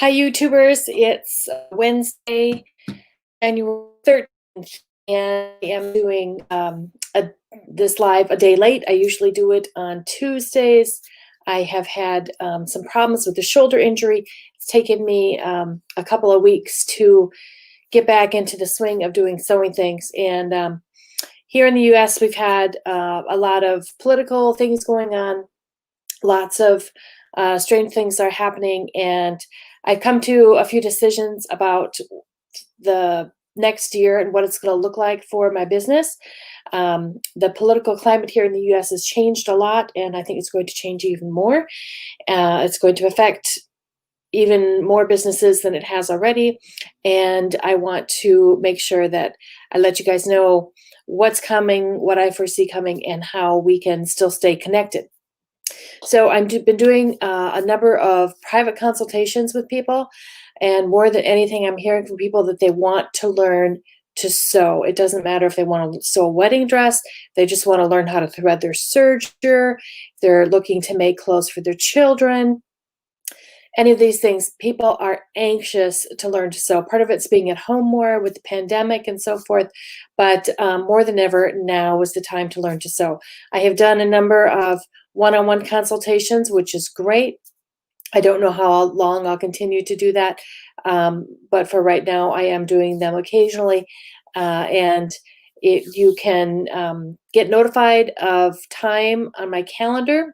Hi, YouTubers. It's Wednesday, January 13th, and I am doing this live a day late. I usually do it on Tuesdays. I have had some problems with the shoulder injury. It's taken me a couple of weeks to get back into the swing of doing sewing things. And here in the US, we've had a lot of political things going on. Lots of strange things are happening, and I've come to a few decisions about the next year and what it's going to look like for my business. The political climate here in the US has changed a lot, and I think it's going to change even more. It's going to affect even more businesses than it has already, and I want to make sure that I let you guys know what's coming, what I foresee coming, and how we can still stay connected. So I've been doing a number of private consultations with people, and more than anything, I'm hearing from people that they want to learn to sew. It doesn't matter if they want to sew a wedding dress, they just want to learn how to thread their serger, they're looking to make clothes for their children. Any of these things, people are anxious to learn to sew. Part of it's being at home more with the pandemic and so forth, but more than ever, now is the time to learn to sew. I have done a number of one-on-one consultations, which is great. I don't know how long I'll continue to do that, but for right now, I am doing them occasionally, and you can get notified of time on my calendar.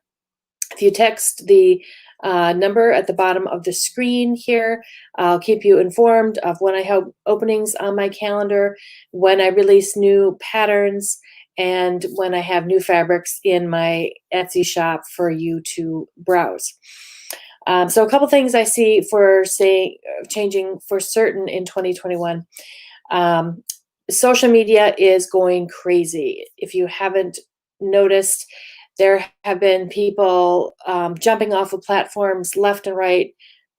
If you text the number at the bottom of the screen here, I'll keep you informed of when I have openings on my calendar, when I release new patterns, and when I have new fabrics in my Etsy shop for you to browse. So a couple things I see for changing for certain in 2021. Social media is going crazy. If you haven't noticed, there have been people jumping off of platforms left and right.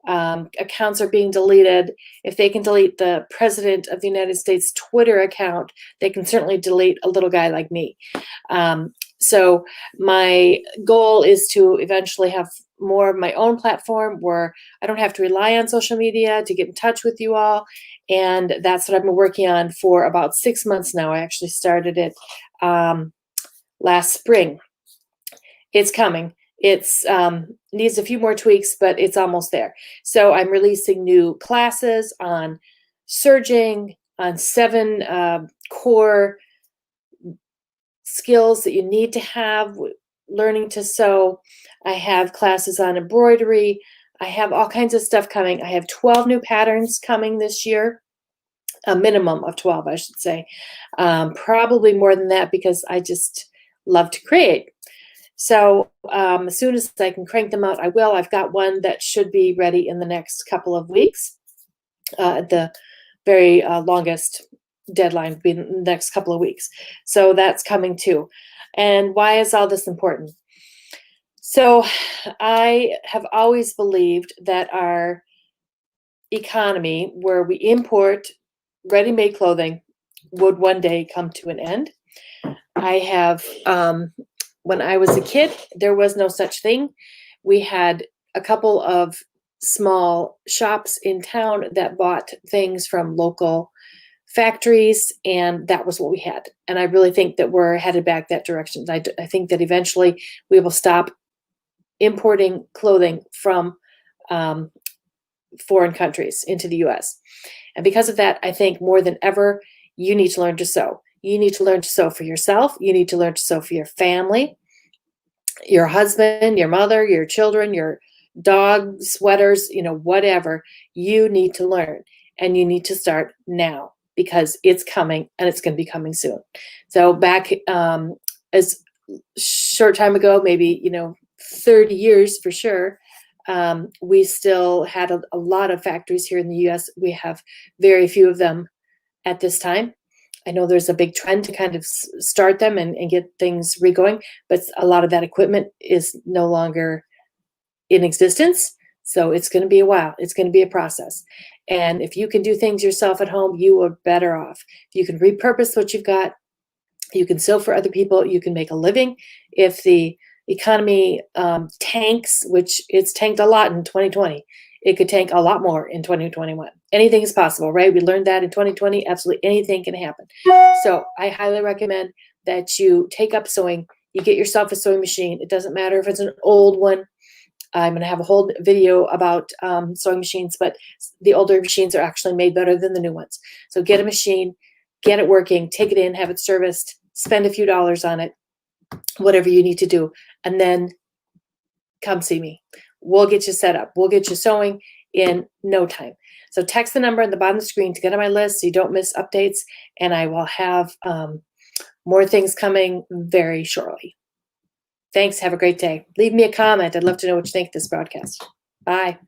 Accounts are being deleted. If they can delete the President of the United States Twitter account, they can certainly delete a little guy like me. So my goal is to eventually have more of my own platform where I don't have to rely on social media to get in touch with you all. And that's what I've been working on for about 6 months now. I actually started it last spring. It's coming. It's needs a few more tweaks, but it's almost there. So I'm releasing new classes on serging, on 7 core skills that you need to have, learning to sew. I have classes on embroidery. I have all kinds of stuff coming. I have 12 new patterns coming this year, a minimum of 12, I should say. Probably more than that because I just love to create. So as soon as I can crank them out, I will. I've got one that should be ready in the next couple of weeks. The very longest deadline will be in the next couple of weeks. So that's coming too. And why is all this important? So I have always believed that our economy, where we import ready-made clothing, would one day come to an end. I have when I was a kid, there was no such thing. We had a couple of small shops in town that bought things from local factories, and that was what we had. And I really think that we're headed back that direction. I think that eventually we will stop importing clothing from foreign countries into the US. And because of that, I think more than ever, you need to learn to sew. You need to learn to sew for yourself. You need to learn to sew for your family, your husband, your mother, your children, your dog, sweaters, whatever. You need to learn, and you need to start now because it's coming, and it's going to be coming soon. So back as short time ago, maybe 30 years for sure, we still had a lot of factories here in the US. We have very few of them at this time. I know there's a big trend to kind of start them and get things regoing, but a lot of that equipment is no longer in existence. So it's going to be a while. It's going to be a process. And if you can do things yourself at home, you are better off. If you can repurpose what you've got, you can sew for other people, you can make a living. If the economy tanks, which it's tanked a lot in 2020, it could tank a lot more in 2021. Anything is possible, right? We learned that in 2020. Absolutely anything can happen. So I highly recommend that you take up sewing. You get yourself a sewing machine. It doesn't matter if it's an old one. I'm going to have a whole video about sewing machines, but the older machines are actually made better than the new ones. So get a machine, get it working, take it in, have it serviced, spend a few dollars on it, whatever you need to do, and then come see me. We'll get you set up. We'll get you sewing in no time. So text the number on the bottom of the screen to get on my list so you don't miss updates, and I will have more things coming very shortly. Thanks. Have a great day. Leave me a comment. I'd love to know what you think of this broadcast. Bye.